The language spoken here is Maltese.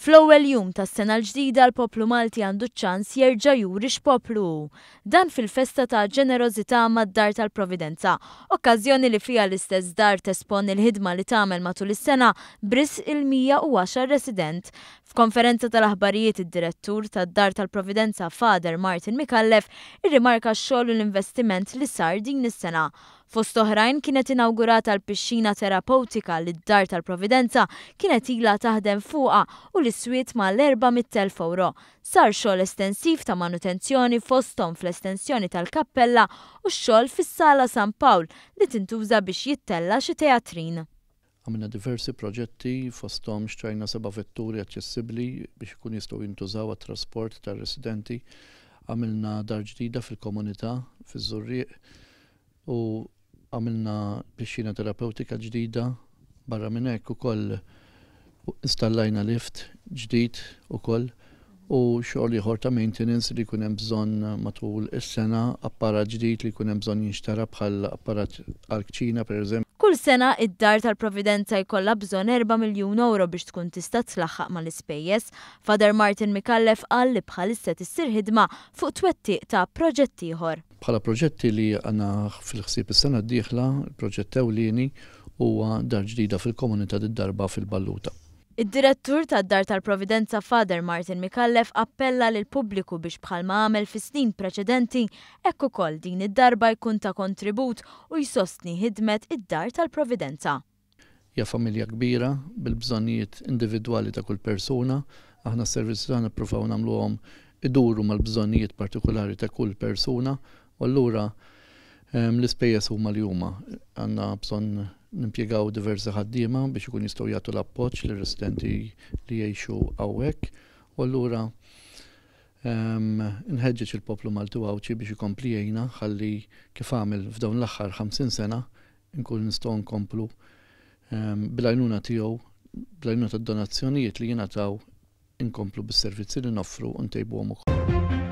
Fl-ewwel jum tas-sena l-ġdida l-poplu Malti għandu ċ-ċans jerġa' juri x'poplu hu. Dan fil-festa ta' ġenerożità mad-Dar tal-Providenza, okkażjoni li fiha l-istess dar tespon il-ħidma li tagħmel matul is-sena bris il-110 resident. F'konferenza tal-aħbarijiet id-direttur tad-Dar tal-Providenza Father Martin Mikallef irrimarka x-xogħol u l-investiment li sar din is-sena. Fost oħrajn kienet inawgurata l-pixxina terapeutika li d-Dar tal-Providenza kienet ilha taħdem fuqha u l-iswiet mal-400,000 euro. Sar xogħol estensiv ta' manutenzjoni fosthom fl-estensjoni tal-kappella u x-xogħol fis-Sala San Pawl li tintuża biex jittella xi teatrin. Għamilna diversi proġetti fosthom xtrajna 7 vetturi aċċessibbli biex ikun jistgħu jintużaw għat-trasport tar-residenti. Għamilna dar ġdida fil-komunità fiż-Żurrieq u għamilna pixxina terapeutika ġdida. Barra minn hekk ukoll installajna lift ġdid ukoll u xogħol ieħor ta' maintenance li jkun hemm bżonn matul is-sena, apparat ġdid li jkun hemm bżonn jinxtara bħal apparat għall-kċina pereżempju. Kull sena id-Dar tal-Providenza jkollha bżonn 4 miljun euro biex tkun tista' tlaħħaq mal-ispejjeż. Father Martin Mikallef qal li bħalissa tissir ħidma fuq twettiq ta' proġett ieħor. Bħala proġetti li għandna fil-ħsieb is-sena d-dieħla, il-proġett ewlieni huwa dar ġdida fil-komunità d-darba fil-Balluta. Id-direttur tad-Dar tal-Providenza Father Martin Mikallef appella lil pubbliku biex bħalma għamel fi snin preċedenti hekk ukoll din id-darba jkun ta' kontribut u jsostni ħidmet id-Dar tal-Providenza. Hija familja kbira bil-bżonnijiet individwali ta' kull persuna, aħna s-servizzi tagħna nippruvaw nagħmluhom iduru mal-bżonnijiet partikolari ta' kull persuna u allura l-ispejjeż huma li huma. Għandna bżonn nimpjegaw diversi ħaddiema biex ikun jistgħu jagħtu l-appoġġ lir-residenti li jgħixu hawnhekk u allura nħeġġeġ il-poplu Malti Wawċi biex ikompli jgħinna ħalli kif għamel f'dawn l-aħħar 50 sena nkun nistgħu nkomplu bil-għajnuna tiegħu, bil-għajnuna tad-donazzjonijiet li jingħataw inkomplu bis-servizzi li noffru u ntejbuhom ukoll.